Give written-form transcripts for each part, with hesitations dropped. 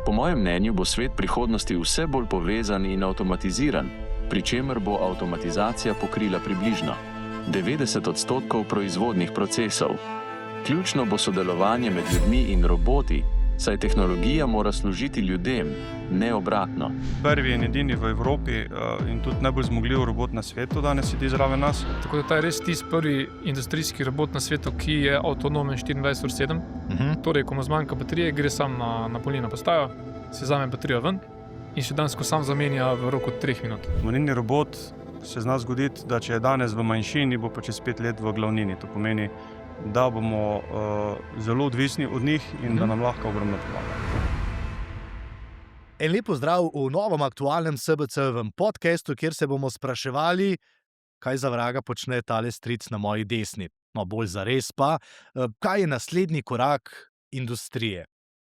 Po mojem mnenju bo svet prihodnosti vse bolj povezan in avtomatiziran, pri čemer bo avtomatizacija pokrila približno 90% proizvodnih procesov. Ključno bo sodelovanje med ljudmi in roboti, saj tehnologija mora služiti ljudem, ne obratno. Prvi in edini v Evropi in tudi najbolj zmogljiv robot na svetu danes sedi zraven nas. Tako da ta je res tisti prvi industrijski robot na svetu, ki je avtonomen 24/7. Torej, ko mu zmanjka baterije, gre sam na polnilno postajo, si vzame baterijo ven in še danes, ko sam zamenja v roku 3 minut. Polnilni robot se zna zgoditi, da če je danes v manjšini, bo pa čez 5 let v glavnini. To pomeni, da bomo zelo odvisni od njih in da nam lahko ogromno pomagajo. En lep pozdrav v novem aktualnem SBC-evem podcastu, kjer se bomo spraševali, kaj za vraga počne tale stric na moji desni. No, bolj zares pa, kaj je naslednji korak industrije?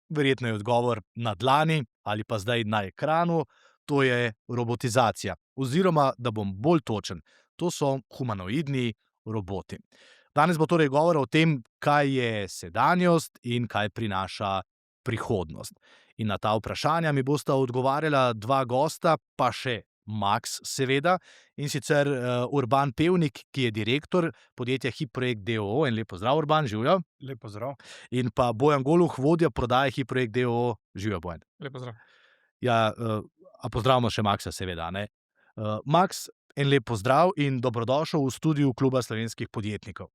Verjetno je odgovor na dlani ali pa zdaj na ekranu, to je robotizacija. Oziroma, da bom bolj točen, to so humanoidni roboti. Danes bo torej govor o tem, kaj je sedanjost in kaj prinaša prihodnost. In na ta vprašanja mi bosta odgovarjala dva gosta, pa še Max seveda, in sicer Urban Pevnik, ki je direktor podjetja HIP-Projekt d.o.o. En lep pozdrav, Urban, živjo. Lep pozdrav. In pa Bojan Goluh, vodja prodaje HIP-Projekt d.o.o. Živjo, Bojan. Lep pozdrav. Ja, a pozdravimo še Maxa seveda, ne? Max, en lep pozdrav in dobrodošel v studiu Kluba slovenskih podjetnikov.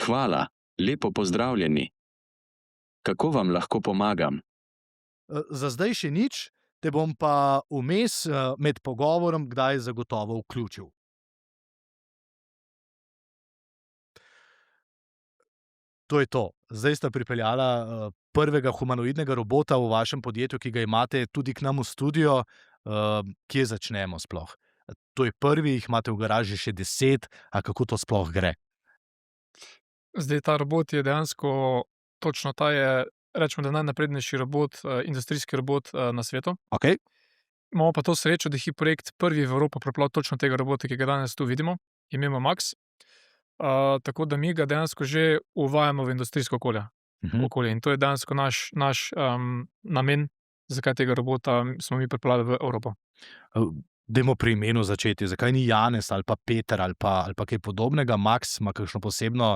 Hvala, lepo pozdravljeni. Kako vam lahko pomagam? Za zdaj še nič, te bom pa vmes med pogovorom kdaj zagotovo vključil. To je to. Zdaj sta pripeljala prvega humanoidnega robota v vašem podjetju, ki ga imate tudi k nam v studio. Kje začnemo sploh? To je prvi, jih imate v garaži še 10, a kako to sploh gre? Zdaj, ta robot je dejansko, točno ta je, rečemo, da najnaprednejši robot, industrijski robot na svetu. Okay. Imamo pa to srečo, da je HIP-Projekt prvi v Evropo pripeljal točno tega robota, ki ga danes tu vidimo. Ime ima Max. Tako da mi ga dejansko že uvajamo v industrijsko okolje. In to je dejansko naš namen, zakaj tega robota smo mi pripeljali v Evropo. Dajmo pri imenu začeti. Zakaj ni Janez ali pa Peter ali pa kaj podobnega? Max ima kakšno posebno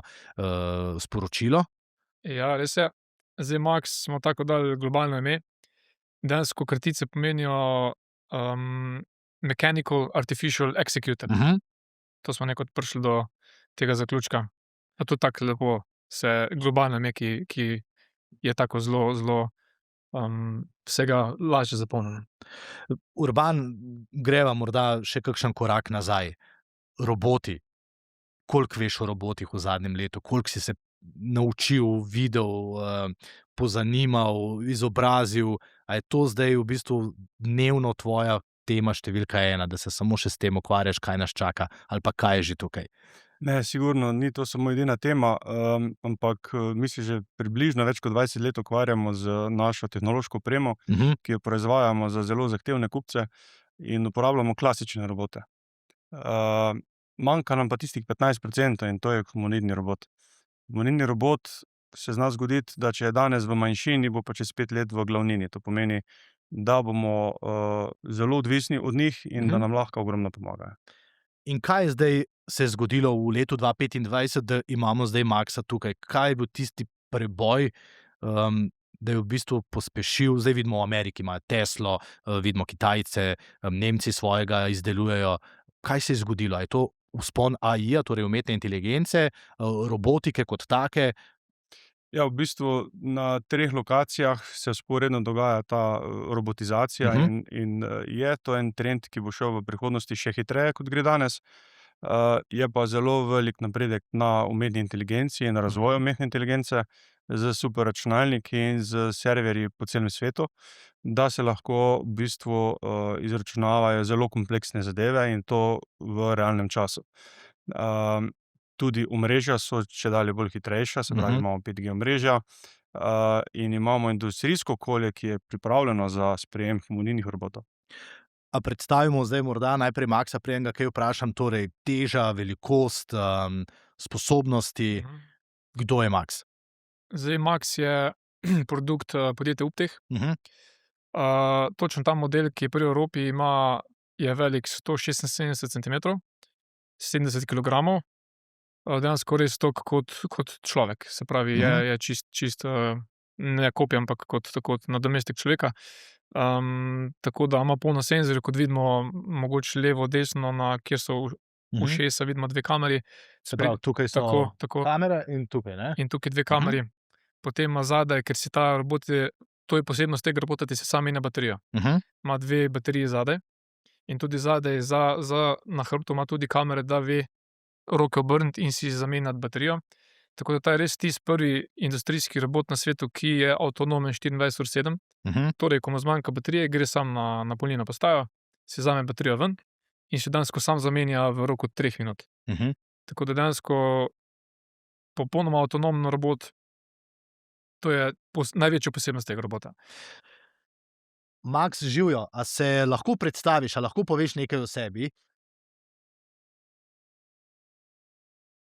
sporočilo? Ja, res je. Zdaj Max smo tako dali globalno ime. Dejansko kratice pomenijo Mechanical Artificial Executor. To smo nekako prišli do tega zaključka. A to tako lepo se globalno ime, ki je tako zelo vsega lažje zapolnjeno. Urban, greva morda še kakšen korak nazaj. Roboti. Koliko veš o robotih v zadnjem letu? Koliko si se naučil, videl, pozanimal, izobrazil? A je to zdaj v bistvu dnevno tvoja tema številka 1, da se samo še s tem ukvarjaš, kaj nas čaka? Ali pa kaj je že tukaj? Ne, sigurno ni to samo edina tema, ampak mi se že približno več kot 20 let ukvarjamo z našo tehnološko opremo, ki jo proizvajamo za zelo zahtevne kupce in uporabljamo klasične robote. Manjka nam pa tistih 15% in to je humanoidni robot. Humanoidni robot se zna zgoditi, da če je danes v manjšini, bo pa čez 5 let v glavnini. To pomeni, da bomo zelo odvisni od njih in da nam lahko ogromno pomagajo. In kaj je zdaj se je zgodilo v letu 2025, da imamo zdaj Maxa tukaj? Kaj je bil tisti preboj, da je v bistvu pospešil? Zdaj vidimo v Ameriki imajo Teslo, vidimo Kitajce, Nemci svojega izdelujejo. Kaj se je zgodilo? Je to vzpon AI-ja, torej umetne inteligence, robotike kot take? Ja, v bistvu na 3 lokacijah se vzporedno dogaja ta robotizacija in je to en trend, ki bo šel v prihodnosti še hitreje, kot gre danes. Je pa zelo velik napredek na umetni inteligenci in razvoju umetne inteligence z superračunalniki in z serverji po celem svetu, da se lahko v bistvu izračunavajo zelo kompleksne zadeve in to v realnem času. Tudi omrežja so čedalje bolj hitrejša, se pravi, imamo 5G omrežja in imamo industrijsko okolje, ki je pripravljeno za sprejem humanoidnih robotov. A predstavimo zdaj morda najprej Maxa, preden ga kaj vprašam, torej teža, velikost, sposobnosti. Kdo je Max? Zdaj, Max je produkt podjetja Upteh. Mhm. Točno ta model, ki je pri Evropi, je velik 176 cm, 70 kg. Dejansko res tok kot človek. Se pravi, je čist ne kopija, ampak kot nadomestek človeka. Tako da ima polno senzorjev, kot vidimo, mogoče levo, desno, kjer so ušesa, vidimo 2 kameri. Se pravi, tukaj so Tako. kamere in tukaj, ne? In tukaj 2 kameri. Potem ima zadaj, ker si ta robot, to je posebnost tega robota, ti se sam menja baterijo. Ima 2 bateriji zadaj. In tudi zadaj na hrbtu ima tudi kamere, da ve roke obrniti in si zamenjati baterijo. Tako da ta je res tisti prvi industrijski robot na svetu, ki je avtonomen 24/7. Torej, ko mu zmanjka baterije, gre sam na polnilno postajo, si vzame baterijo ven in še dejansko sam zamenja v roku 3 minut. Tako da dejansko popolnoma avtonomen robot, to je največja posebnost tega robota. Max, živjo, a se lahko predstaviš, a lahko poveš nekaj o sebi?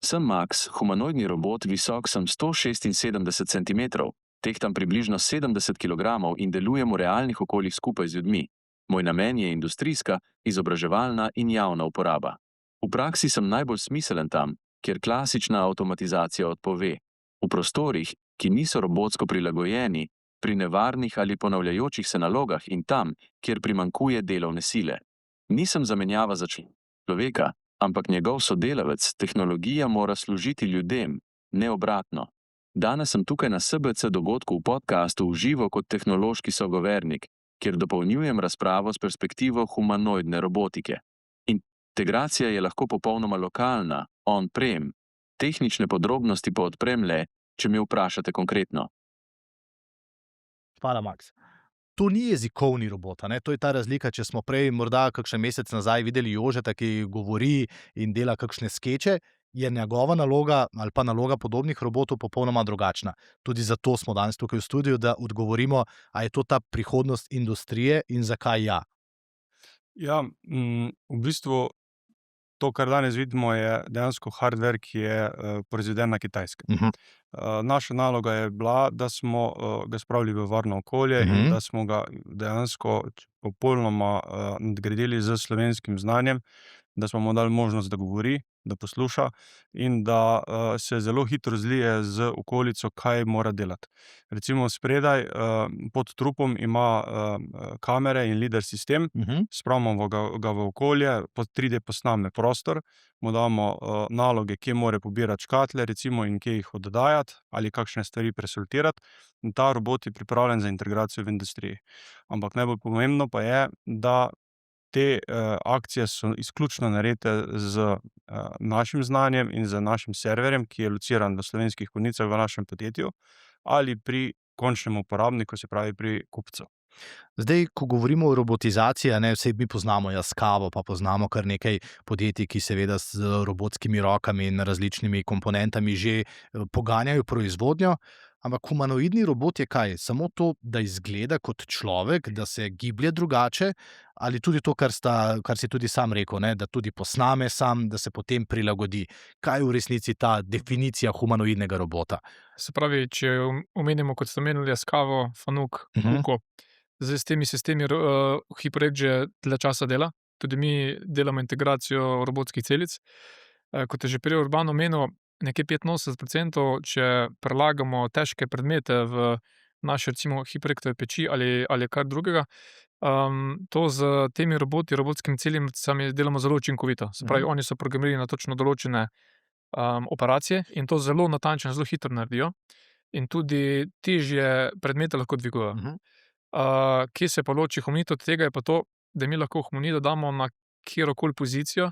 Sem Max, humanoidni robot, visok sem 176 cm, tehtam približno 70 kg in delujem v realnih okoljih skupaj z ljudmi. Moj namen je industrijska, izobraževalna in javna uporaba. V praksi sem najbolj smiselen tam, kjer klasična avtomatizacija odpove. V prostorih, ki niso robotsko prilagojeni, pri nevarnih ali ponavljajočih se nalogah in tam, kjer primanjkuje delovne sile. Nisem zamenjava za človeka, ampak njegov sodelavec. Tehnologija mora služiti ljudem, ne obratno. Danes sem tukaj na SBC dogodku v podkastu v živo kot tehnološki sogovornik, kjer dopolnjujem razpravo s perspektivo humanoidne robotike. Integracija je lahko popolnoma lokalna, on-prem. Tehnične podrobnosti pa odprem le, če me vprašate konkretno. Hvala, Max. To ni jezikovni robot, ne? To je ta razlika, če smo prej morda kakšen mesec nazaj videli Jožeta, ki govori in dela kakšne skeče, je njegova naloga ali pa naloga podobnih robotov popolnoma drugačna. Tudi zato smo danes tukaj v studiu, da odgovorimo, a je to ta prihodnost industrije in zakaj ja. Ja, v bistvu to, kar danes vidimo, je dejansko hardware, ki je proizveden na Kitajskem. Naša naloga je bila, da smo ga spravili v varno okolje in da smo ga dejansko popolnoma nadgradili z slovenskim znanjem, da smo mu dali možnost, da govori, da posluša in da se zelo hitro zlije z okolico, kaj mora delati. Recimo spredaj pod trupom ima kamere in LiDAR sistem, spravimo ga v okolje, 3D posname prostor, mu damo naloge, kje mora pobirati škatle, recimo, in kje jih oddajati ali kakšne stvari presortirati. In ta robot je pripravljen za integracijo v industriji. Ampak najbolj pomembno pa je, da te akcije so izključno narejene z našim znanjem in z našim serverjem, ki je lociran v Slovenskih Konjicah v našem podjetju, ali pri končnem uporabniku, se pravi pri kupcu. Zdaj, ko govorimo o robotizaciji, vse mi poznamo Yaskawa, pa poznamo kar nekaj podjetij, ki seveda z robotskimi rokami in različnimi komponentami že poganjajo proizvodnjo. Ampak humanoidni robot je kaj? Samo to, da izgleda kot človek, da se giblje drugače, ali tudi to, kar si tudi sam rekel, da tudi posname sam, da se potem prilagodi. Kaj je v resnici ta definicija humanoidnega robota? Se pravi, če omenimo, kot ste omenili, Yaskawa, Fanuc, Kuko, zdaj s temi sistemi HyperX že dlje časa dela. Tudi mi delamo integracijo robotskih celic. Kot je že prej Urban omenil, nekje 85%, če prelagamo težke predmete v naše, recimo, HyperX peči ali kar drugega, to z temi robotskimi celicami delamo zelo učinkovito. Se pravi, oni so programirani na točno določene operacije in to zelo natančno, zelo hitro naredijo in tudi težje predmete lahko dvigujejo. Kje se pa loči humanoid od tega, je pa to, da mi lahko humanoida damo na kjerokoli pozicijo.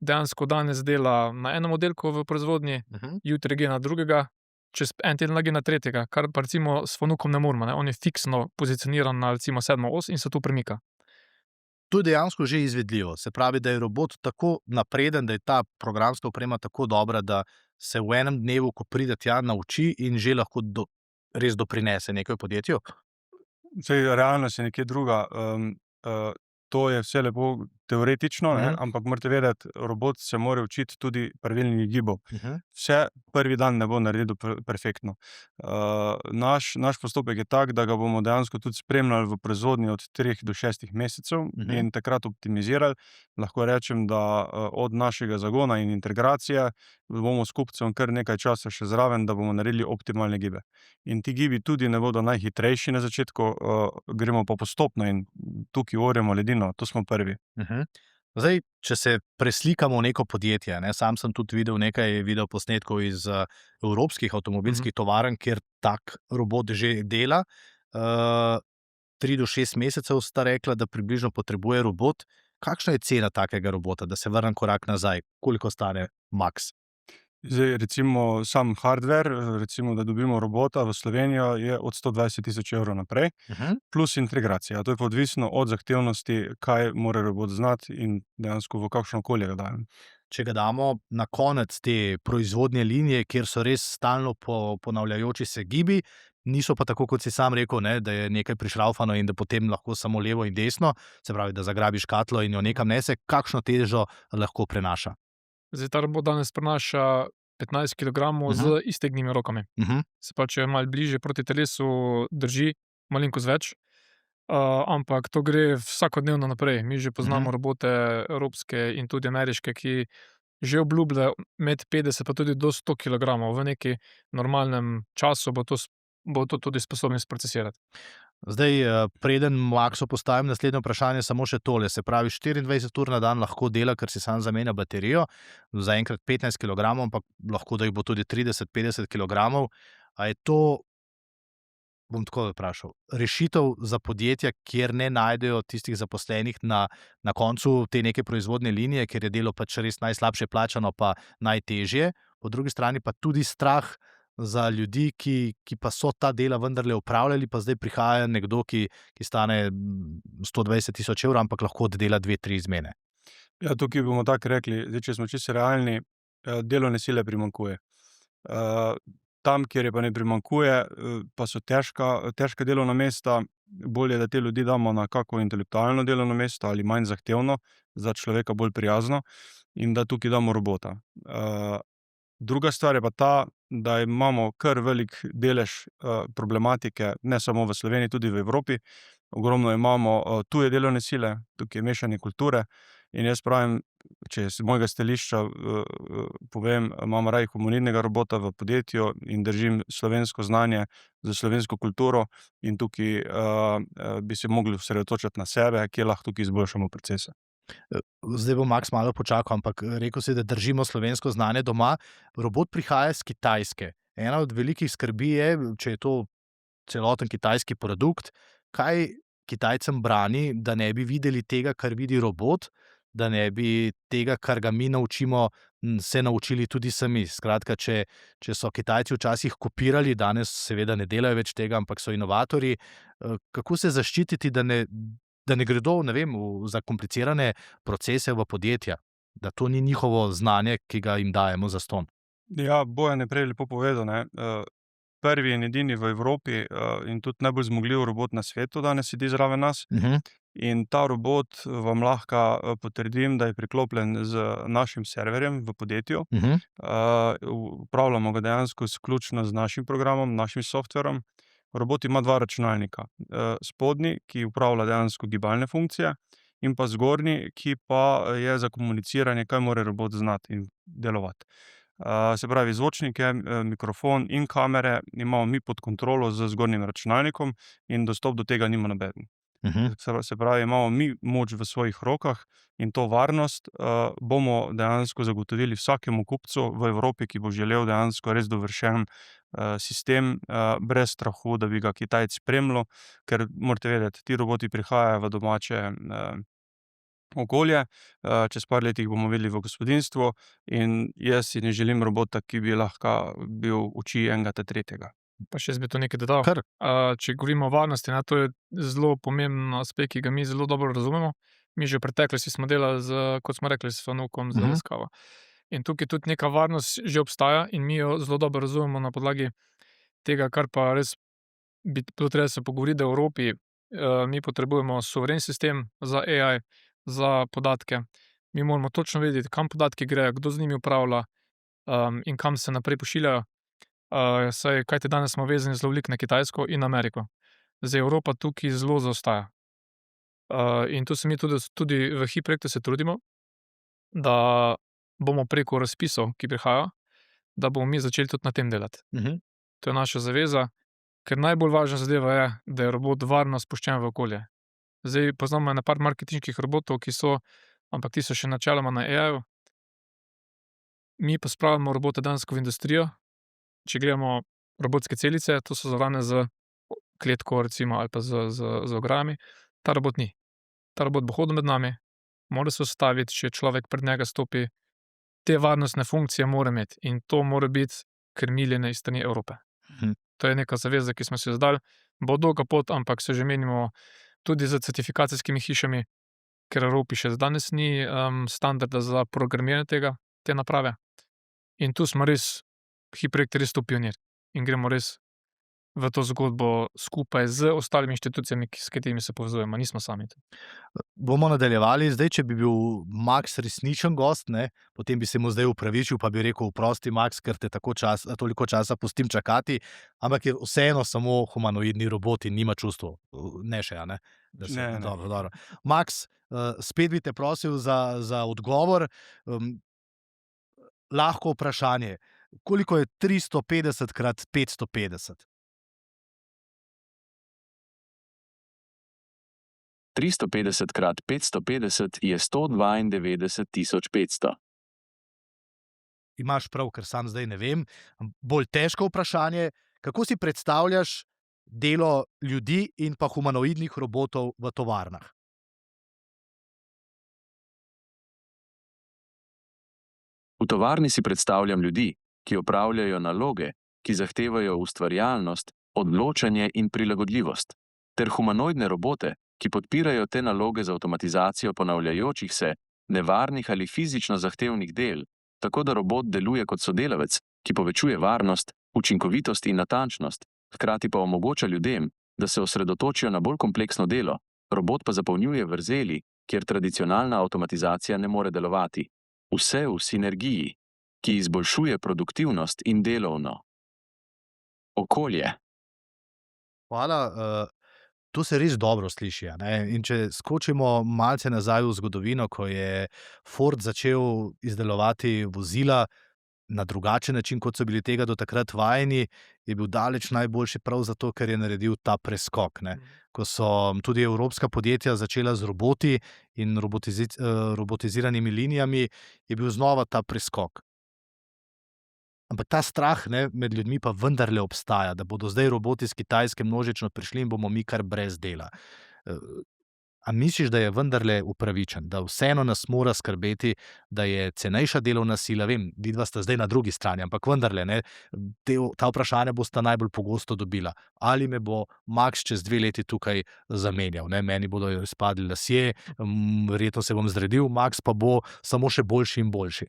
Dejansko danes dela na enem oddelku v proizvodnji, jutri gre na drugega, čez en teden gre na tretjega, kar pa recimo s Fanucom ne moremo. On je fiksno pozicioniran na recimo 7. os in se tu premika. To je dejansko že izvedljivo. Se pravi, da je robot tako napreden, da je ta programska oprema tako dobra, da se v enem dnevu, ko pride tja, nauči in že lahko res doprinese nekaj v podjetju? Realnost je nekje druga. To je vse lepo, teoretično, ne, Mhm. ampak morate vedeti, robot se mora učiti tudi pravilnih gibov. Vse prvi dan ne bo naredil perfektno. Naš postopek je tak, da ga bomo dejansko tudi spremljali v proizvodnji od 3 do 6 mesecev in takrat optimizirali. Lahko rečem, da od našega zagona in integracije bomo s kupcem kar nekaj časa še zraven, da bomo naredili optimalne gibe. In ti gibi tudi ne bodo najhitrejši na začetku, gremo pa postopno in tukaj orjemo ledino, to smo prvi. Zdaj, če se preslikamo v neko podjetje, ne, sam sem tudi videl nekaj videoposnetkov iz evropskih avtomobilskih tovarn, kjer tak robot že dela. 3 do 6 mesecev sta rekla, da približno potrebuje robot. Kakšna je cena takega robota, da se vrnem korak nazaj? Koliko stane Max? Zdaj, recimo sam hardware, recimo, da dobimo robota v Slovenijo, je od 120.000 evrov naprej, plus integracija. To je pa odvisno od zahtevnosti, kaj mora robot znati in dejansko v kakšno okolje ga dajem. Če ga damo na konec te proizvodnje linije, kjer so res stalno ponavljajoči se gibi, niso pa tako, kot si sam rekel, ne, da je nekaj prišraufano in da potem lahko samo levo in desno, se pravi, da zagrabiš katlo in jo nekam nese, kakšno težo lahko prenaša? Zdaj, ta robot danes prenaša 15 kg z iztegnimi rokami. Se pa, če je malo bližje proti telesu, drži malenkost več. Ampak to gre vsakodnevno naprej. Mi že poznamo robote evropske in tudi ameriške, ki že obljubljajo med 50 pa tudi do 100 kg. V neki normalnem času bo to tudi sposobni sprocesirati. Zdaj, preden Maxu postavim naslednje vprašanje, samo še tole. Se pravi, 24 ur na dan lahko dela, ker si sam zamenja baterijo, zaenkrat 15 kg, ampak lahko, da jih bo tudi 30-50 kg. A je to, bom tako vprašal, rešitev za podjetja, kjer ne najdejo tistih zaposlenih na koncu te neke proizvodne linije, ker je delo pač res najslabše plačano pa najtežje, po drugi strani pa tudi strah za ljudi, ki pa so ta dela vendarle opravljali, pa zdaj prihaja nekdo, ki stane 120.000 evrov, ampak lahko oddela 2-3 izmene. Ja, tukaj bomo tako rekli, zdaj, če smo čisto realni, delovne sile primanjkuje. Tam, kjer je pa ne primanjkuje, pa so težka delovna mesta, bolje, da te ljudi damo na kako intelektualno delovno mesto ali manj zahtevno, za človeka bolj prijazno, in da tukaj damo robota. Druga stvar je pa ta, da imamo kar velik delež problematike, ne samo v Sloveniji, tudi v Evropi. Ogromno imamo tuje delovne sile, tukaj je mešanje kulture in jaz pravim, če z mojega stališča povem, imam raje humanoidnega robota v podjetju in držim slovensko znanje za slovensko kulturo in tukaj bi se mogli osredotočiti na sebe, kje lahko tukaj izboljšamo procese. Zdaj bo Max malo počakal, ampak rekel si, da držimo slovensko znanje doma. Robot prihaja z Kitajske. Ena od velikih skrbi je, če je to celoten kitajski produkt, kaj Kitajcem brani, da ne bi videli tega, kar vidi robot, da ne bi tega, kar ga mi naučimo, se naučili tudi sami. Skratka, če so Kitajci včasih kopirali, danes seveda ne delajo več tega, ampak so inovatorji. Kako se zaščititi, da ne gredo, ne vem, za komplicirane procese v podjetja, da to ni njihovo znanje, ki ga jim dajemo zastonj? Ja, Bojan je prej lepo povedal, ne. Prvi in edini v Evropi in tudi najbolj zmogljiv robot na svetu danes sedi zraven nas. In ta robot vam lahko potrdim, da je priklopljen z našim serverjem v podjetju. Upravljamo ga dejansko izključno z našim programom, našim softverom. Robot ima 2 računalnika. Spodnji, ki upravlja dejansko gibalne funkcije, in pa zgornji, ki pa je za komuniciranje, kaj mora robot znati in delovati. Se pravi, zvočnike, mikrofon in kamere imamo mi pod kontrolo z zgornjim računalnikom in dostop do tega nima nobeden. Se pravi, imamo mi moč v svojih rokah in to varnost bomo dejansko zagotovili vsakemu kupcu v Evropi, ki bo želel dejansko res dovršen sistem, brez strahu, da bi ga Kitajec spremljal, ker morate vedeti, ti roboti prihajajo v domače okolje, čez par letih bomo videli v gospodinjstvu in jaz si ne želim robota, ki bi lahko bil oči enega ta tretjega. Pa še jaz bi to nekaj dodal. Če govorimo o varnosti, to je zelo pomemben aspekt, ki ga mi zelo dobro razumemo. Mi že v preteklosti smo delali, kot smo rekli, s Fanukom, z raziskavo. In tukaj tudi neka varnost že obstaja in mi jo zelo dobro razumemo na podlagi tega, kar pa res bi bilo treba se pogovoriti, da v Evropi mi potrebujemo suveren sistem za AI, za podatke. Mi moramo točno vedeti, kam podatki grejo, kdo z njimi upravlja, in kam se naprej pošiljajo. Kajti danes smo vezani zelo veliko na Kitajsko in Ameriko. Zdaj Evropa tukaj zelo zaostaja. In tu se mi tudi v HIP-projektu se trudimo, da bomo preko razpisov, ki prihajajo, da bomo mi začeli tudi na tem delati. To je naša zaveza, ker najbolj važna zadeva je, da je robot varno spuščen v okolje. Zdaj poznamo ene par marketinških robotov, ki so, ampak ti so še načeloma na AI-ju. Mi pa spravljamo robote dejansko v industrijo. Če gledamo robotske celice, to so zavarovane z kletko, recimo, ali pa z ograjami. Ta robot ni. Ta robot bo hodil med nami, mora se ustaviti, če človek pred njega stopi. Te varnostne funkcije mora imeti in to mora biti krmiljene iz strani Evrope. To je neka zaveza, ki smo si jo zadali. Bo dolga pot, ampak se že menimo tudi z certifikacijskimi hišami, ker v Evropi še danes ni standarda za programiranje te naprave. In tu smo res, HIP-projekt je res tu pionir in gremo res v to zgodbo skupaj z ostalimi inštitucijami, s katerimi se povezujemo, nismo sami. Bomo nadaljevali. Zdaj, če bi bil Max resničen gost, ne, potem bi se mu zdaj upravičil, pa bi rekel: "Oprosti, Max, ker te toliko časa pustim čakati," ampak je vseeno samo humanoidni robot in nima čustev. Ne še, a ne? Ne. Dobro. Max, spet bi te prosil za odgovor. Lahko vprašanje. Koliko je 350 krat 550? 350 krat 550 je 192.500. Imaš prav, ker sam zdaj ne vem. Bolj težko vprašanje. Kako si predstavljaš delo ljudi in pa humanoidnih robotov v tovarnah? V tovarni si predstavljam ljudi, ki opravljajo naloge, ki zahtevajo ustvarjalnost, odločanje in prilagodljivost, ter humanoidne robote, ki podpirajo te naloge z avtomatizacijo ponavljajočih se, nevarnih ali fizično zahtevnih del, tako da robot deluje kot sodelavec, ki povečuje varnost, učinkovitost in natančnost, hkrati pa omogoča ljudem, da se osredotočijo na bolj kompleksno delo, robot pa zapolnjuje vrzeli, kjer tradicionalna avtomatizacija ne more delovati. Vse v sinergiji, ki izboljšuje produktivnost in delovno okolje. Hvala. To se res dobro sliši. A ne? In če skočimo malce nazaj v zgodovino, ko je Ford začel izdelovati vozila na drugačen način, kot so bili tega do takrat vajeni, je bil daleč najboljši prav zato, ker je naredil ta preskok. Ne? Ko so tudi evropska podjetja začela z roboti in robotiziranimi linijami, je bil znova ta preskok. Ampak ta strah, ne, med ljudmi pa vendarle obstaja, da bodo zdaj roboti iz Kitajske množično prišli in bomo mi kar brez dela. A misliš, da je vendarle upravičen, da vseeno nas mora skrbeti, da je cenejša delovna sila? Vem, vidva sta zdaj na drugi strani, ampak vendarle, ne, ta vprašanja bosta najbolj pogosto dobila. Ali me bo Max čez 2 leti tukaj zamenjal? Ne? Meni bodo izpadli lasje, verjetno se bom zredil, Max pa bo samo še boljši in boljši.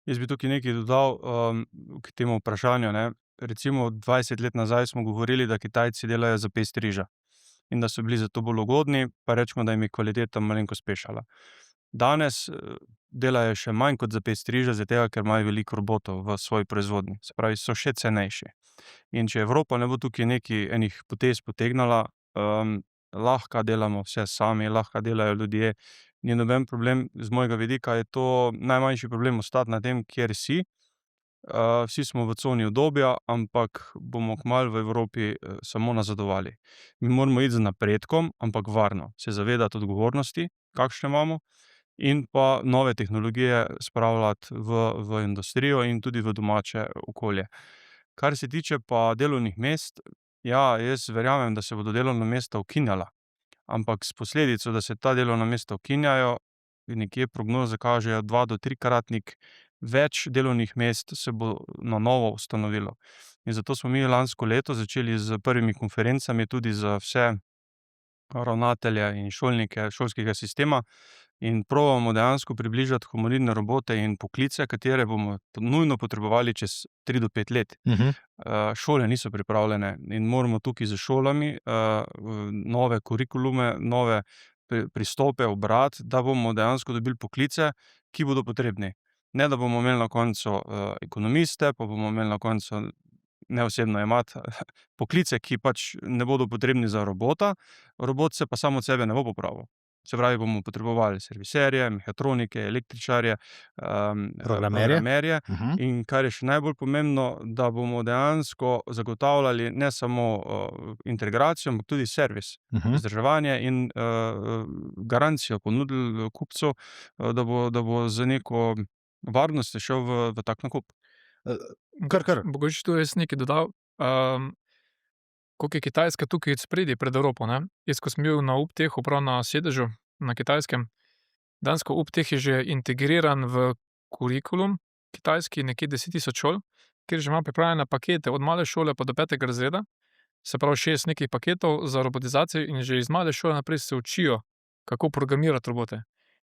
Jaz bi tukaj nekaj dodal k temu vprašanju. Ne. Recimo 20 let nazaj smo govorili, da Kitajci delajo za pest riža in da so bili zato bolj ugodni, pa rečemo, da jim je kvaliteta malenkost pešala. Danes delajo še manj kot za pest riža, zato ker imajo veliko robotov v svoji proizvodnji. Se pravi, so še cenejši. In če Evropa ne bo tukaj enih potez potegnila, lahko delamo vse sami, lahko delajo ljudje, ni noben problem. Z mojega vidika je to najmanjši problem ostati na tem, kjer si. Vsi smo v coni udobja, ampak bomo kmalu v Evropi samo nazadovali. Mi moramo iti z napredkom, ampak varno. Se zavedati odgovornosti, kakšne imamo, in pa nove tehnologije spravljati v industrijo in tudi v domače okolje. Kar se tiče pa delovnih mest, ja, jaz verjamem, da se bodo delovna mesta ukinjala. Ampak s posledico, da se ta delovna mesta ukinjajo, nekje prognoze kažejo 2- do 3-kratnik več delovnih mest se bo na novo ustanovilo. In zato smo mi lansko leto začeli z prvimi konferencami tudi za vse ravnatelje in šolnike šolskega sistema in probamo dejansko približati humanoidne robote in poklice, katere bomo nujno potrebovali čez 3 do 5 let. Šole niso pripravljene in moramo tukaj z šolami nove kurikulume, nove pristope obrati, da bomo dejansko dobili poklice, ki bodo potrebni. Ne, da bomo imeli na koncu ekonomiste, pa bomo imeli na koncu neosebno jemati poklice, ki pač ne bodo potrebni za robota, robot se pa samo od sebe ne bo popravil. Se pravi, bomo potrebovali serviserje, mehatronike, električarje, programerje. In kar je še najbolj pomembno, da bomo dejansko zagotavljali ne samo integracijo, ampak tudi servis, vzdrževanje in garancijo ponudili kupcu, da bo z neko varnostjo šel v tak nakup. Kar. Mogoče tu jaz nekaj dodal. Koliko je Kitajska tukaj spredaj pred Evropo, ne? Jaz, ko sem bil na UPTEH-u, prav na sedežu na Kitajskem, dejansko UPTEH je že integriran v kurikulum kitajski, nekje 10.000 šol, kjer že ima pripravljene pakete od male šole pa do 5. razreda, se pravi 6 nekih paketov za robotizacijo in že iz male šole naprej se učijo, kako programirati robote.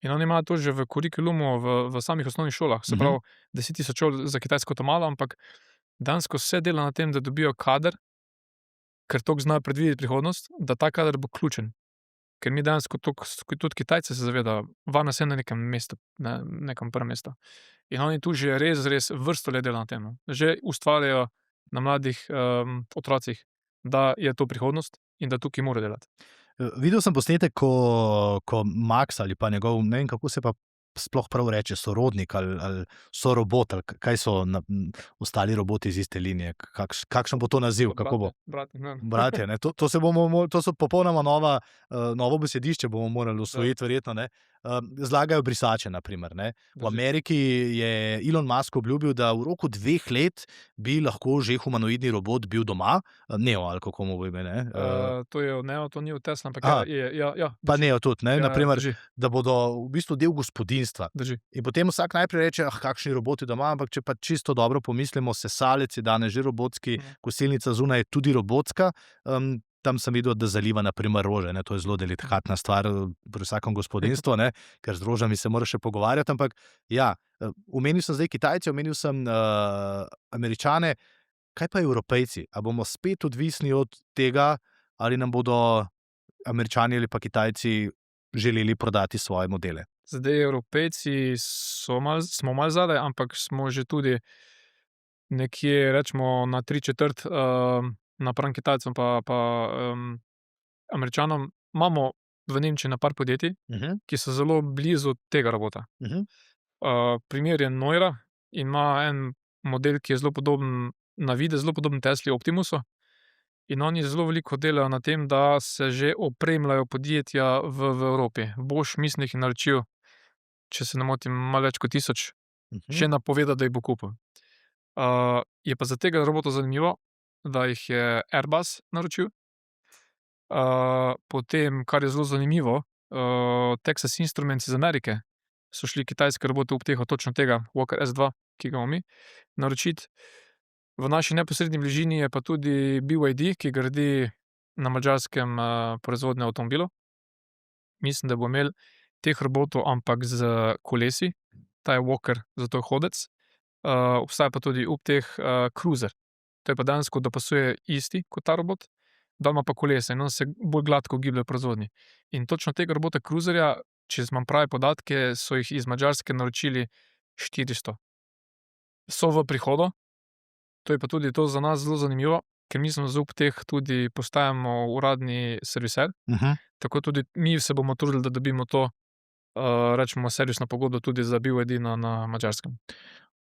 In oni imajo to že v kurikulumu v samih osnovnih šolah, se pravi 10.000 šol za Kitajsko to malo, ampak dejansko vse dela na tem, da dobijo kader, ker toliko znajo predvideti prihodnost, da ta kader bo ključen. Ker mi dejansko tudi Kitajci se zavedajo, varnost je na nekem mestu, na nekem prvem mestu. In oni tu že res vrsto let delajo na tem. Že ustvarjajo na mladih otrocih, da je to prihodnost in da tukaj mora delati. Videl sem posnetek, ko Max ali pa njegov, ne vem, kako se pa sploh prav reče, sorodnik ali sorobot, ali kaj so ostali roboti iz iste linije, kakšen bo to naziv, kako bo? Bratje, ne, to so popolnoma novo besedišče, bomo morali usvojiti, verjetno, ne. Zlagajo brisače, na primer, ne. V Ameriki je Elon Musk obljubil, da v roku 2 let bi lahko že humanoidni robot bil doma, Neo, ali kako mu bo ime, ne. To je Neo, to ni v Tesla, ampak ja. Pa Neo tudi, ne, na primer, drži. da bodo v bistvu del gospodinjstva. Drži. In potem vsak najprej reče, kakšni roboti doma, ampak če pa čisto dobro pomislimo, sesalec je danes že robotski, kosilnica zunaj je tudi robotska, tam sem videl, da zaliva na primer rože, ne, to je zelo delikatna stvar pri vsakem gospodinjstvu, ne, ker z rožami se moraš še pogovarjati, ampak ja, omenil sem zdaj Kitajce, omenil sem Američane, kaj pa Evropejci? A bomo spet odvisni od tega, ali nam bodo Američani ali pa Kitajci želeli prodati svoje modele? Zdaj, Evropejci smo malo zadaj, ampak smo že tudi nekje, rečemo, na 3/4 napram Kitajcem pa Američanom. Imamo v Nemčiji par podjetij, ki so zelo blizu tega robota. Primer je Neura in ima en model, ki je zelo podoben na videz, zelo podoben Tesli Optimusu. In oni zelo veliko delajo na tem, da se že opremljajo podjetja v Evropi. Bosch, mislim, jih je naročil, če se ne motim, malo več kot 1000, še napovedal, da jih bo kupil. Je pa za tega robota zanimivo, da jih je Airbus naročil. Potem, kar je zelo zanimivo, Texas Instruments iz Amerike so šli kitajske robote UPTEH-u točno tega Walker S2, ki ga imamo mi, naročiti. V naši neposredni bližini je pa tudi BYD, ki gradi na Madžarskem proizvodnjo avtomobilov. Mislim, da bo imel teh robotov, ampak z kolesi. Ta je Walker, zato je hodec. Obstaja pa tudi UPTEH Cruiser. To je pa dejansko, da pasuje isti kot ta robot, da ima pa kolesa in on se bolj gladko giblje v proizvodnji. In točno tega robota Cruiserja, če imam prave podatke, so jih iz Madžarske naročili 400. So v prihodu. To je pa tudi to za nas zelo zanimivo, ker mi smo z UPTEH tudi postajamo uradni serviser. Tako tudi mi se bomo trudili, da dobimo to, rečemo, servisno pogodbo tudi za BYD na Madžarskem.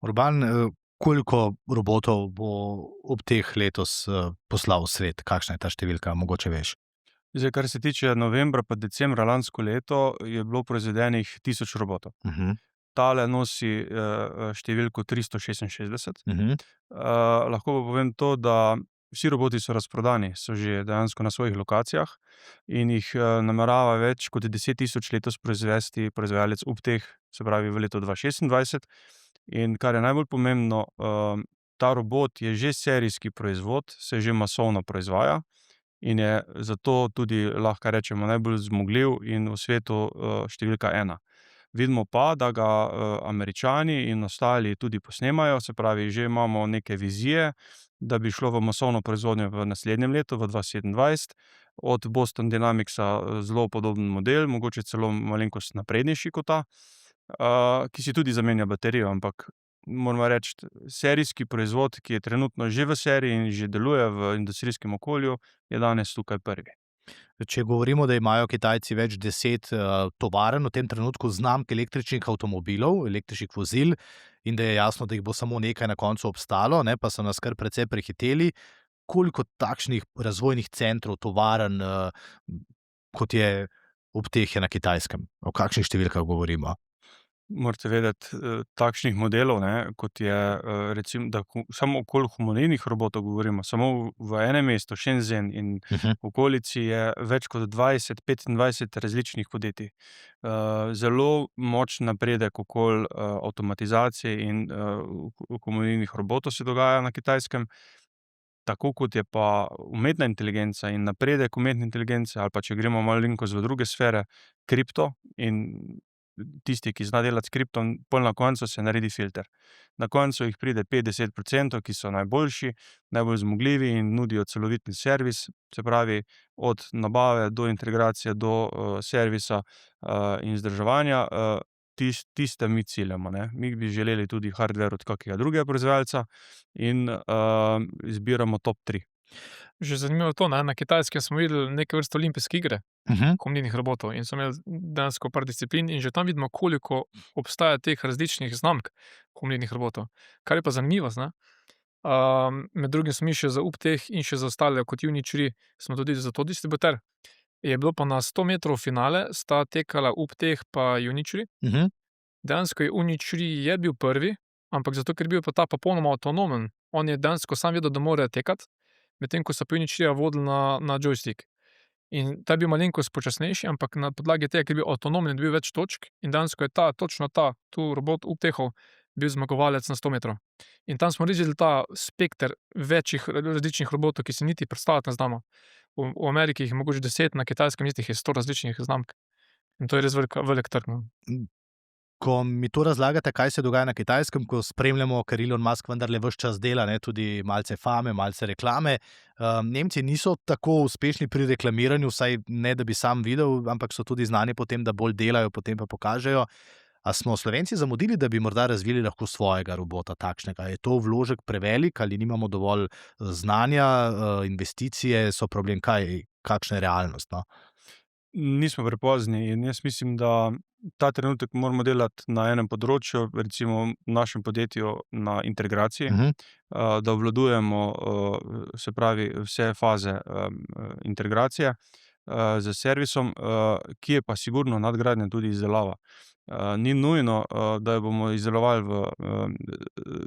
Urban, koliko robotov bo UPTEH letos poslal v svet? Kakšna je ta številka, mogoče veš? Zdaj, kar se tiče novembra pa decembra lansko leto, je bilo proizvedenih 1000 robotov. Tale nosi številko 366. Lahko pa povem to, da vsi roboti so razprodani, so že dejansko na svojih lokacijah in jih namerava več kot 10.000 letos proizvesti proizvajalec UPTEH, se pravi v letu 2026. In kar je najbolj pomembno, ta robot je že serijski proizvod, se že masovno proizvaja in je zato tudi, lahko rečemo, najbolj zmogljiv in v svetu številka 1. Vidimo pa, da ga Američani in ostali tudi posnemajo, se pravi, že imamo neke vizije, da bi šlo v masovno proizvodnjo v naslednjem letu, v 2027. Od Boston Dynamicsa zelo podoben model, mogoče celo malenkost naprednejši kot ta, ki si tudi zamenja baterijo, ampak moramo reči, serijski proizvod, ki je trenutno že v seriji in že deluje v industrijskem okolju, je danes tukaj prvi. Če govorimo, da imajo Kitajci več 10 tovarn v tem trenutku znamk električnih avtomobilov, električnih vozil, in da je jasno, da jih bo samo nekaj na koncu obstalo, ne, pa so nas kar precej prehiteli, koliko takšnih razvojnih centrov, tovarn, kot je Upteh, je na Kitajskem? O kakšnih številkah govorimo? Morate vedeti, takšnih modelov, ne, kot je recimo, da samo okoli humanoidnih robotov govorimo, samo v enem mestu, Shenzhen in okolici, je več kot 20-25 različnih podjetij. Zelo močen napredek okoli avtomatizacije in humanoidnih robotov se dogaja na Kitajskem. Tako kot je pa umetna inteligenca in napredek umetne inteligence, ali pa če gremo malenkost v druge sfere, kripto, in tisti, ki zna delati s kriptom, pol na koncu se naredi filter. Na koncu jih pride 50%, ki so najboljši, najbolj zmogljivi in nudijo celovitni servis, se pravi, od nabave do integracije do servisa in vzdrževanja, tiste mi ciljamo, ne. Mi bi želeli tudi hardware od kakega drugega proizvajalca in izbiramo top 3. Že zanimivo je to, ne? Na Kitajskem smo videli neke vrste olimpijske igre humanoidnih robotov in so imeli dejansko par disciplin in že tam vidimo, koliko obstaja teh različnih znamk humanoidnih robotov. Kar je pa zanimivost, ne? Med drugim smo mi še za Upteh in še za ostale, kot Unitree, smo tudi za to distributer. Je bilo pa na 100 metrov finale, sta tekala Upteh pa Unitree. Dejansko je Unitree je bil prvi, ampak zato, ker je bil pa ta popolnoma avtonomen, on je dejansko sam vedel, da mora tekati, medtem ko so pa Unitreeja vodili na joystick. In ta je bil malenkost počasnejši, ampak na podlagi tega, ker je bil avtonomen in dobil več točk, in dejansko je točno ta robot Uptehov bil zmagovalec na 100 metrov. In tam smo res videli ta spekter večjih različnih robotov, ki si niti predstavljati ne znamo. V Ameriki jih je mogoče 10, na Kitajskem je 100 različnih znamk. In to je res velik trg, no. Ko mi to razlagate, kaj se dogaja na Kitajskem, ko spremljamo, ker Elon Musk vendarle ves čas dela, ne, tudi malce fame, malce reklame, Nemci niso tako uspešni pri reklamiranju, vsaj ne, da bi sam videl, ampak so tudi znani po tem, da bolj delajo, potem pa pokažejo. A smo Slovenci zamudili, da bi morda razvili lahko svojega robota takšnega? Je to vložek prevelik ali nimamo dovolj znanja, investicije so problem? Kakšna je realnost, no? Nismo prepozni in jaz mislim, da ta trenutek moramo delati na enem področju, recimo v našem podjetju na integraciji, da obvladujemo, se pravi, vse faze integracije z servisom, ki je pa sigurno nadgradnja tudi izdelava. Ni nujno, da jo bomo izdelovali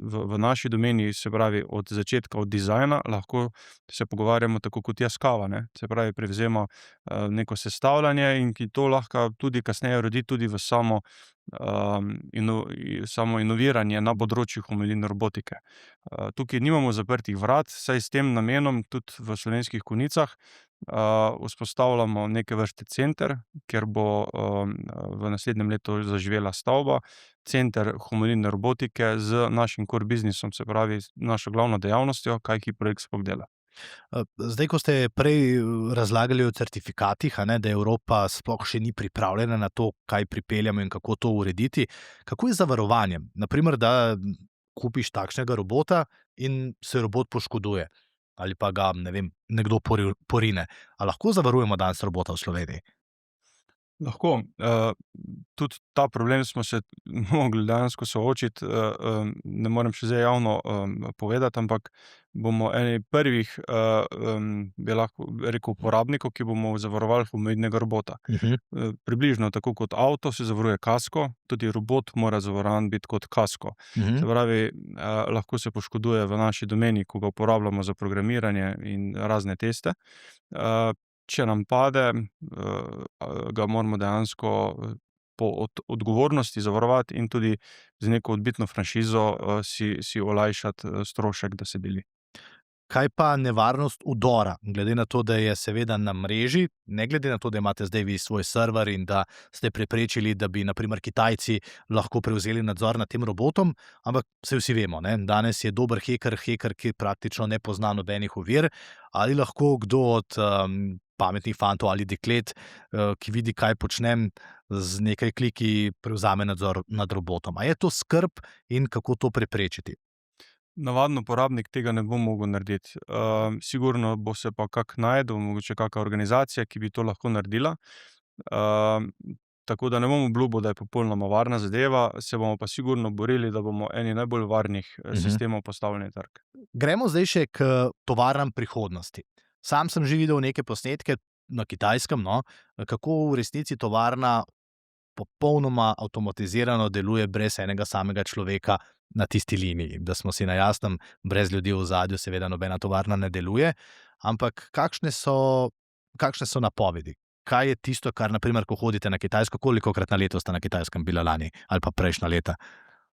v naši domeni, se pravi, od začetka, od dizajna, lahko se pogovarjamo tako kot jaz kava, ne. Se pravi, prevzema neko sestavljanje in ki to lahko tudi kasneje rodi tudi v samo inoviranje na področju humanoidne robotike. Tukaj nimamo zaprtih vrat, saj s tem namenom tudi v Slovenskih Konjicah vzpostavljamo neke vrste center, kjer bo v naslednjem letu zaživela stavba, center humanoidne robotike z našim core businessom, se pravi, našo glavno dejavnostjo, kaj HiProjekt sploh dela. Zdaj, ko ste prej razlagali o certifikatih, da Evropa sploh še ni pripravljena na to, kaj pripeljamo in kako to urediti, kako je z zavarovanjem? Naprimer, da kupiš takšnega robota in se robot poškoduje ali pa ga, ne vem, nekdo porine. A lahko zavarujemo danes robota v Sloveniji? Lahko. Tudi ta problem smo se mogli dejansko soočiti, ne morem še zdaj javno povedati, ampak bomo eni prvih, bi lahko rekel, uporabnikov, ki bomo zavarovali humanoidnega robota. Približno tako kot avto se zavaruje kasko, tudi robot mora zavarovan biti kot kasko. Se pravi, lahko se poškoduje v naši domeni, ko ga uporabljamo za programiranje in razne teste. Če nam pade, ga moramo dejansko po odgovornosti zavarovati in tudi z neko odbitno franšizo si olajšati strošek, da se deli. Kaj pa nevarnost vdora, glede na to, da je seveda na mreži, ne glede na to, da imate zdaj vi svoj server in da ste preprečili, da bi naprimer Kitajci lahko prevzeli nadzor nad tem robotom, ampak vsi vemo, ne? Danes je dober heker, ki praktično ne pozna nobenih ovir, ali lahko kdo od pametnih fantov ali deklet, ki vidi, kaj počnem, z nekaj kliki prevzame nadzor nad robotom. A je to skrb in kako to preprečiti? Navaden uporabnik tega ne bo mogel narediti. Sigurno bo se pa kak našel, mogoče kakšna organizacija, ki bi to lahko naredila. Tako da ne bom obljubil, da je popolnoma varna zadeva, se bomo pa sigurno borili, da bomo eni najbolj varnih sistemov postavili na trg. Gremo zdaj še k tovarnam prihodnosti. Sam sem že videl neke posnetke na Kitajskem, no, kako v resnici tovarna popolnoma avtomatizirano deluje brez enega samega človeka na tisti liniji. Da smo si na jasnem, brez ljudi v ozadju seveda nobena tovarna ne deluje, ampak kakšne so napovedi? Kaj je tisto, kar naprimer, ko hodite na Kitajsko, kolikokrat na leto ste na Kitajskem bila lani ali pa prejšnja leta?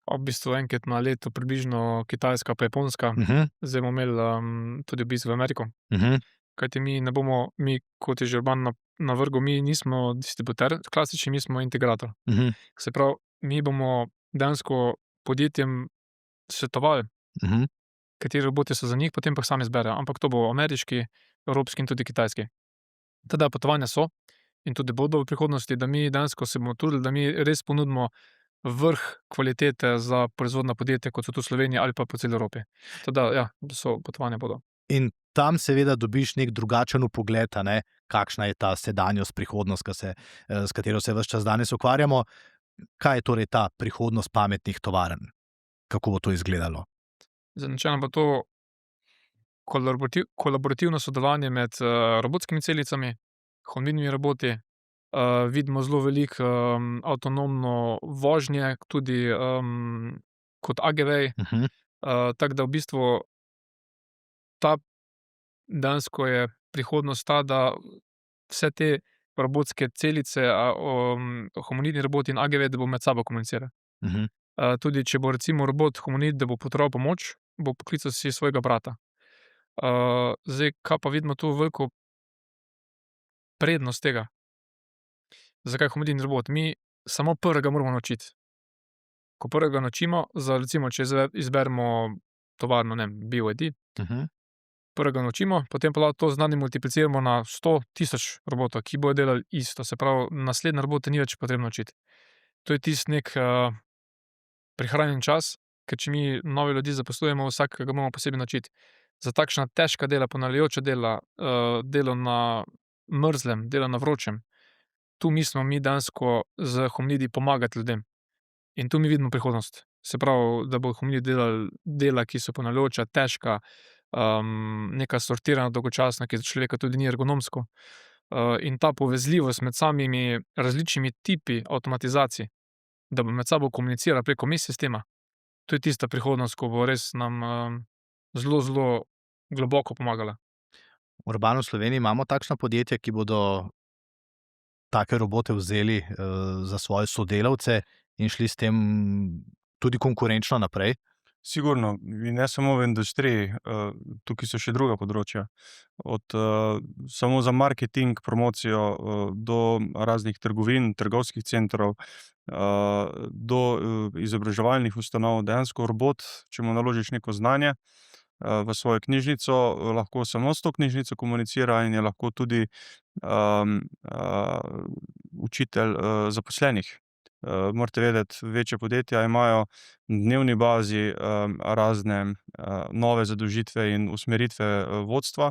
V bistvu enkrat na leto približno Kitajska pa Japonska. Zdaj bomo imeli tudi obisk v Ameriko. Kajti mi ne bomo, kot je že Urban navrgel, mi nismo distributer klasični, mi smo integrator. Se pravi, mi bomo dejansko podjetjem svetovali, kateri roboti so za njih, potem pa sami izberejo. Ampak to bo ameriški, evropski in tudi kitajski. Teda potovanja so in tudi bodo v prihodnosti, da mi dejansko se bomo trudili, da mi res ponudimo vrh kvalitete za proizvodna podjetja, kot so tu v Sloveniji ali pa po celi Evropi. Teda, ja, potovanja bodo. In tam seveda dobiš nek drugačen vpogled, kakšna je ta sedanjost, prihodnost, s katero se ves čas danes ukvarjamo. Kaj je torej ta prihodnost pametnih tovarn? Kako bo to izgledalo? Načeloma bo to kolaborativno sodelovanje med robotskimi celicami, humanoidnimi roboti. Vidimo zelo veliko avtonomno vožnje, tudi kot AGV. Tako da v bistvu ta dejansko je prihodnost ta, da vse te robotske celice, humanoidni roboti in AGV, da bo med sabo komunicirali. Tudi če bo recimo robot humanoid, da bo potreboval pomoč, bo poklical si svojega brata. Zdaj, kaj pa vidimo tu veliko prednost tega? Zakaj humanoidni robot? Mi samo prvega moramo naučiti. Ko prvega naučimo, recimo, če izberemo tovarno, ne vem, BYD, prvega naučimo, potem pa to znanje multipliciramo na 100.000 robotov, ki bodo delali isto. Se pravi, naslednje robote ni več potrebno učiti. To je tisti nek prihranjen čas, ker če mi nove ljudi zaposlujemo, vsakega moramo posebej naučiti. Za takšna težka dela, ponavljajoča dela, delo na mrzlem, delo na vročem, tu mislimo mi dejansko z humanoidi pomagati ljudem. In tu mi vidimo prihodnost. Se pravi, da bo humanoid delali dela, ki so ponavljajoča, težka, neka sortirana dolgočasna, ki za človeka tudi ni ergonomsko. In ta povezljivost med samimi različnimi tipi avtomatizacij, da bo med sabo komunicirala preko sistema, to je tista prihodnost, ko bo res nam zelo, zelo globoko pomagala. V Urbanu Sloveniji imamo takšna podjetja, ki bodo take robote vzeli za svoje sodelavce in šli s tem tudi konkurenčno naprej? Sigurno, in ne samo v industriji, tukaj so še druga področja. Od samo za marketing, promocijo, do raznih trgovin, trgovskih centrov, do izobraževalnih ustanov. Dejansko robot, če mu naložiš neko znanje v svojo knjižnico, lahko samo s to knjižnico komunicira in je lahko tudi učitelj zaposlenih. Morate vedeti, večje podjetja imajo na dnevni bazi razne nove zadolžitve in usmeritve vodstva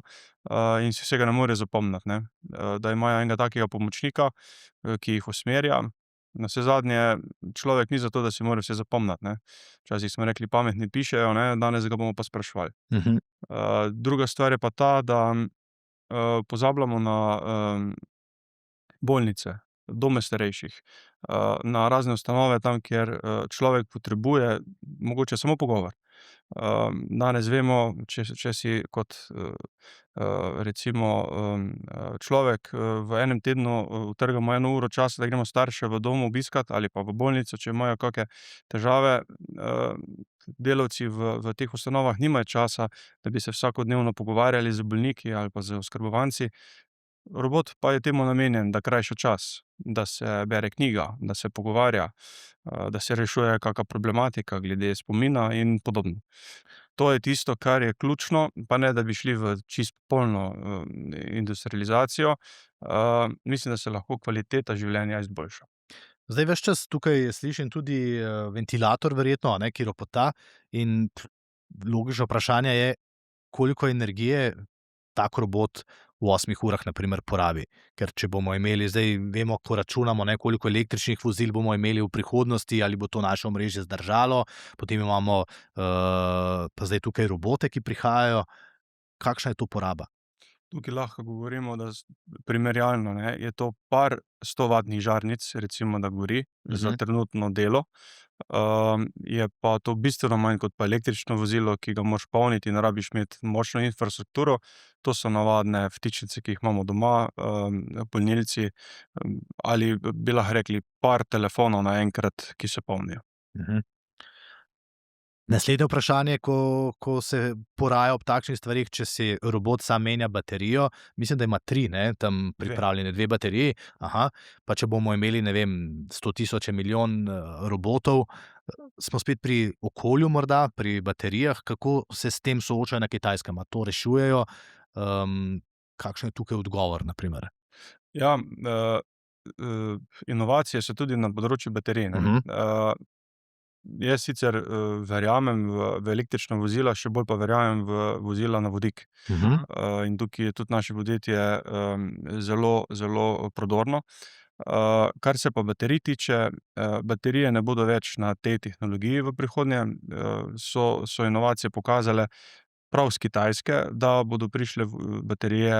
in si vsega ne more zapomniti, ne. Da imajo enega takega pomočnika, ki jih usmerja. Navsezadnje, človek ni zato, da si mora vse zapomniti, ne. Včasih smo rekli, pametni pišejo, ne, danes ga bomo pa spraševali. Druga stvar je pa ta, da pozabljamo na bolnice, dome starejših, na razne ustanove tam, kjer človek potrebuje mogoče samo pogovor. Danes vemo, če si kot recimo človek v enem tednu utrgamo 1 uro časa, da gremo starše v dom obiskat ali pa v bolnico, če imajo kake težave, delavci v teh ustanovah nimajo časa, da bi se vsakodnevno pogovarjali z bolniki ali pa z oskrbovanci. Robot pa je temu namenjen, da krajša čas, da se bere knjiga, da se pogovarja, da se rešuje kaka problematika glede spomina in podobno. To je tisto, kar je ključno, pa ne, da bi šli v čisto polno industrializacijo. Mislim, da se lahko kvaliteta življenja izboljša. Zdaj ves čas tukaj slišim tudi ventilator verjetno, a ne, ki ropota in logično vprašanje je, koliko energije tak robot v 8 urah na primer porabi. Ker če bomo imeli, zdaj vemo, ko računamo, ne, koliko električnih vozil bomo imeli v prihodnosti, ali bo to naše omrežje zdržalo, potem imamo pa zdaj tukaj robote, ki prihajajo. Kakšna je to poraba? Tukaj lahko govorimo, da primerjalno, ne, je to par 100-vatnih žarnic, recimo, da gori za trenutno delo. Je pa to bistveno manj kot pa električno vozilo, ki ga moraš polniti in rabiš imeti močno infrastrukturo. To so navadne vtičnice, ki jih imamo doma, polnilci, ali bi lahko rekli par telefonov naenkrat, ki se polnijo. Naslednje vprašanje, ko se poraja ob takšnih stvarih, če si robot sam menja baterijo, mislim, da ima 3, ne, tam pripravljene 2 bateriji, pa če bomo imeli, ne vem, 100 tisoč, milijon robotov, smo spet pri okolju morda, pri baterijah, kako se s tem soočajo na Kitajskem, a to rešujejo, kakšen je tukaj odgovor, na primer? Ja, inovacije so tudi na področju baterij, ne. Jaz sicer verjamem v električna vozila, še bolj pa verjamem v vozila na vodik. In tukaj je tudi naše podjetje zelo, zelo prodorno. Kar se pa baterij tiče, baterije ne bodo več na tej tehnologiji v prihodnje. So inovacije pokazale prav s Kitajske, da bodo prišle baterije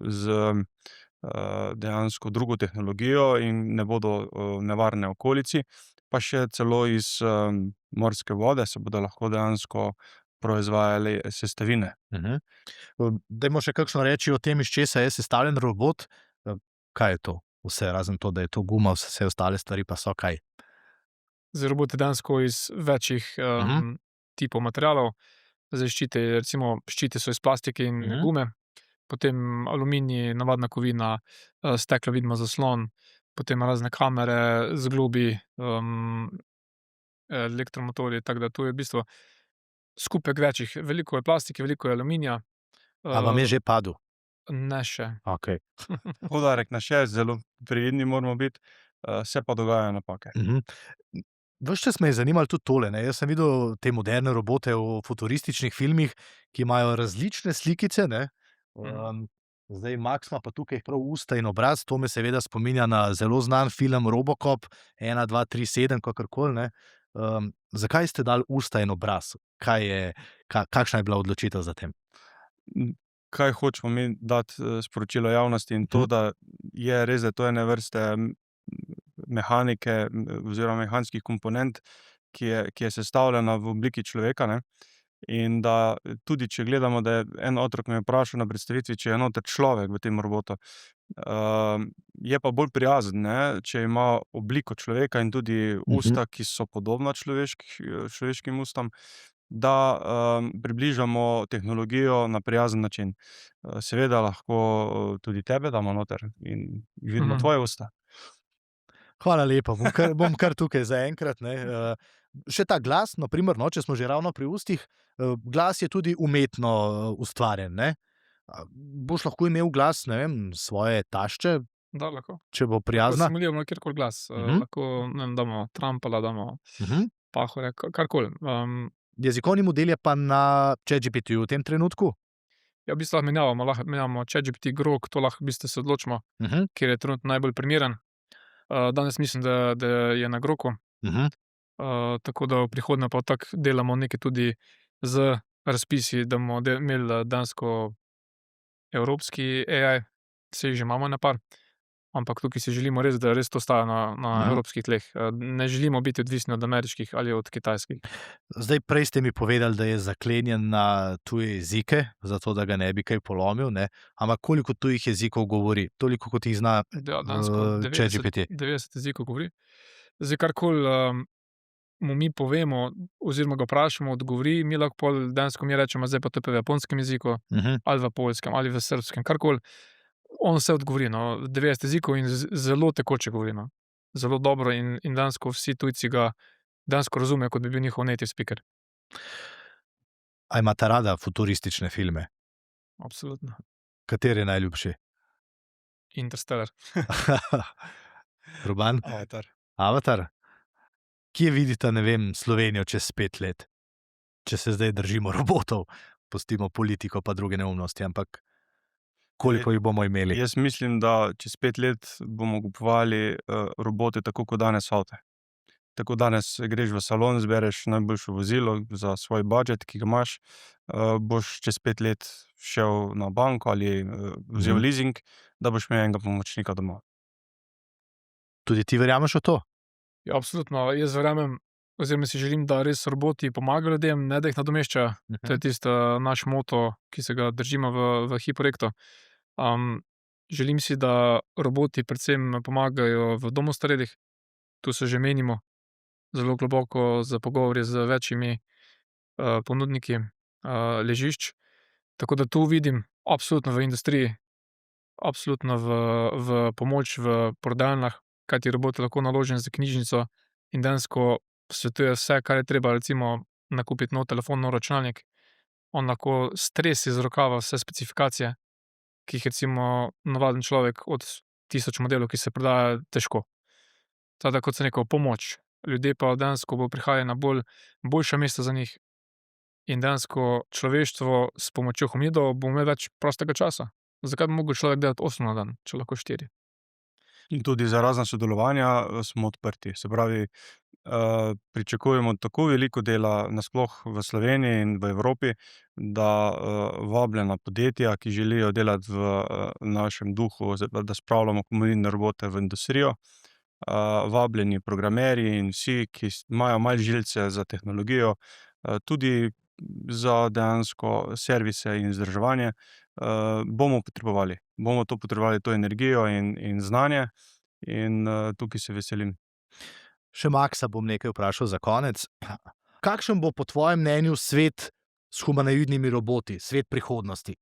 z dejansko drugo tehnologijo in ne bodo nevarne okolici. Pa še celo iz morske vode se bodo lahko dejansko proizvajale sestavine. Dajmo še kakšno reči o tem, iz česa je sestavljen robot. Kaj je to vse, razen to, da je to guma, vse ostale stvari pa so kaj? Zdaj, robot je dejansko iz večjih tipov materialov. Zdaj ščiti so iz plastike in gume, potem aluminij, navadna kovina, steklo vidimo zaslon, potem razne kamere, zglobi, elektromotorji, tako da to je v bistvu skupek večjih. Veliko je plastike, veliko je aluminija. A vam je že padel? Ne še. Okej. Poudarek na še, zelo previdni moramo biti, se pa dogajajo napake. Ves čas me je zanimalo tudi tole, ne. Jaz sem videl te moderne robote v futurističnih filmih, ki imajo različne slikice, ne. Zdaj Max ima pa tukaj prav usta in obraz, to me seveda spominja na zelo znan film Robocop 1, 2, 3, 7, kakorkoli, ne. Zakaj ste dali usta in obraz? Kakšna je bila odločitev za tem? Kaj hočemo mi dati sporočilo javnosti in to, da je res, da to je ene vrste mehanike oziroma mehanskih komponent, ki je sestavljena v obliki človeka, ne. In da tudi, če gledamo, da je en otrok me vprašal na predstavitvi, če je noter človek v tem robotu, je pa bolj prijazen, ne, če ima obliko človeka in tudi usta, ki so podobna človeškim ustom, da približamo tehnologijo na prijazen način. Seveda lahko tudi tebe damo noter in vidimo tvoje usta. Hvala lepa, bom kar tukaj zaenkrat, ne. Še ta glas, na primer, no, če smo že ravno pri ustih, glas je tudi umetno ustvarjen, ne. Boš lahko imel glas, ne vem, svoje tašče, Da, lahko. če bo prijazna? Lahko simuliramo kjerkoli glas. Lahko, ne vem, damo Trumpala, damo Pahorja, karkoli. Jezikovni model je pa na ChatGPT-ju v tem trenutku? Ja, v bistvu lahko menjavamo ChatGPT, Grok, to lahko v bistvu se odločimo, kjer je trenutno najbolj primeren. Danes mislim, da je na Groku. Tako da v prihodnje pa tako delamo nekaj tudi z razpisi, da bomo imeli dejansko evropski AI, saj jih že imamo ene par, ampak tukaj si želimo res, da res to staja na evropskih tleh. Ne želimo biti odvisni od ameriških ali od kitajskih. Zdaj, prej ste mi povedali, da je zaklenjen na tuje jezike, zato da ga ne bi kaj polomil, ne? Ampak koliko tujih jezikov govori? Toliko, kot jih zna ChatGPT? 90 jezikov govori. Zdaj, karkoli mu mi povemo, oziroma ga vprašamo, odgovori, mi lahko dejansko mi rečemo, zdaj pa to je v japonskem jeziku, ali v poljskem, ali v srbskem, karkoli. On vse odgovori, 90 jezikov in zelo tekoče govori. Zelo dobro in dejansko vsi tujci ga dejansko razumejo, kot bi bil njihov native speaker. A imate rada futuristične filme? Absolutno. Kateri je najljubši? Interstellar. Ruban? Avatar? Kje vidite, ne vem, Slovenijo čez 5 let? Če se zdaj držimo robotov, pustimo politiko pa druge neumnosti, ampak koliko jih bomo imeli? Jaz mislim, da čez 5 let bomo kupovali robote tako kot danes avte. Tako danes greš v salon, zbereš najboljše vozilo za svoj budžet, ki ga imaš, boš čez 5 let šel na banko ali vzel leasing, da boš imel enega pomočnika doma. Tudi ti verjameš v to? Ja, absolutno. Jaz verjamem, oziroma si želim, da res roboti pomagajo ljudem, ne da jih nadomeščajo. To je tisto naš moto, ki se ga držimo v HIProjektu. Želim si, da roboti predvsem pomagajo v domu starejših. Tu se že menimo zelo globoko za pogovore z večjimi ponudniki ležišč. Tako da tu vidim absolutno v industriji, absolutno v pomoč v prodajnah, kajti robot je lahko naložen za knjižnico in dejansko svetuje vse, kar je treba, recimo nakupiti nov telefon, nov računalnik. On lahko stresi iz rokava vse specifikacije, ki jih recimo navaden človek od 1000 modelov, ki se prodaja, težko. Tako kot sem rekel, pomoč. Ljudje pa dejansko bo prihajali na boljša mesta za njih in dejansko človeštvo s pomočjo hominidov bo imel več prostega časa. Zakaj bi mogel človek delati 8 na dan, če lahko 4? In tudi za razna sodelovanja smo odprti. Se pravi, pričakujemo tako veliko dela nasploh v Sloveniji in v Evropi, da vabljena podjetja, ki želijo delati v našem duhu, da spravljamo humanoidne robote v industrijo, vabljeni programerji in vsi, ki imajo malo žilce za tehnologijo, tudi za dejansko servise in vzdrževanje, bomo potrebovali. Bomo to potrebovali, to energijo in znanje, in tukaj se veselim. Še Maksa bom nekaj vprašal za konec. Kakšen bo po tvojem mnenju svet s humanoidnimi roboti, svet prihodnosti?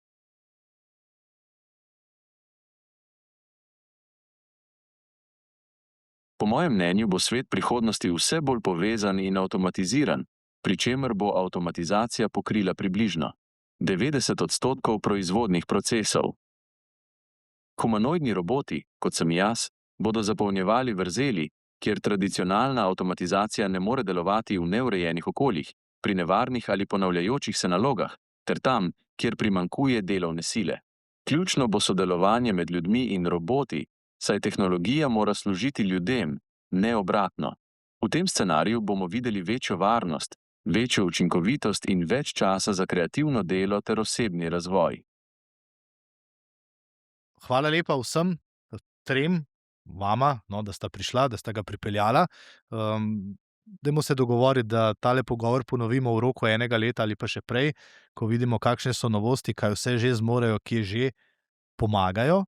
Po mojem mnenju bo svet prihodnosti vse bolj povezan in avtomatiziran, pri čemer bo avtomatizacija pokrila približno 90% proizvodnih procesov. Humanoidni roboti, kot sem jaz, bodo zapolnjevali vrzeli, kjer tradicionalna avtomatizacija ne more delovati v neurejenih okoljih, pri nevarnih ali ponavljajočih se nalogah, ter tam, kjer primanjkuje delovne sile. Ključno bo sodelovanje med ljudmi in roboti, saj tehnologija mora služiti ljudem, ne obratno. V tem scenariju bomo videli večjo varnost, večjo učinkovitost in več časa za kreativno delo ter osebni razvoj. Hvala lepa vsem trem, vama, da sta prišla, da sta ga pripeljala. Dajmo se dogovoriti, da tale pogovor ponovimo v roku 1 leta ali pa še prej, ko vidimo, kakšne so novosti, kaj vse že zmorejo, kje že pomagajo,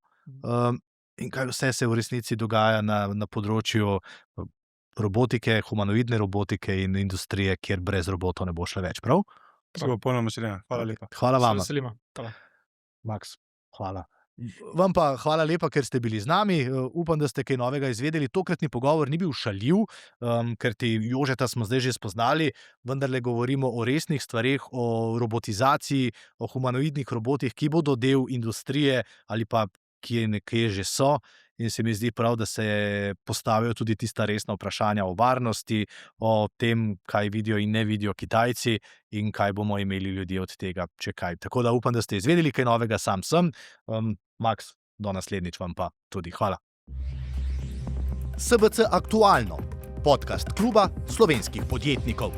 in kaj vse se v resnici dogaja na področju robotike, humanoidne robotike in industrije, kjer brez robotov ne bo šlo več, prav? Popolnoma se strinjam. Hvala lepa. Hvala vam. Se veselimo. Maks, hvala. Vam pa hvala lepa, ker ste bili z nami. Upam, da ste kaj novega izvedeli. Tokratni pogovor ni bil šaljiv, ker ti Jožeta smo zdaj že spoznali, vendarle govorimo o resnih stvareh, o robotizaciji, o humanoidnih robotih, ki bodo del industrije ali pa ki nekje že so, in se mi zdi prav, da se postavijo tudi tista resna vprašanja o varnosti, o tem, kaj vidijo in ne vidijo Kitajci in kaj bomo imeli ljudje od tega, če kaj. Tako da upam, da ste izvedeli kaj novega, sam sem. Maks, do naslednjič vam pa tudi. Hvala. SBC Aktualno, podcast kluba slovenskih podjetnikov.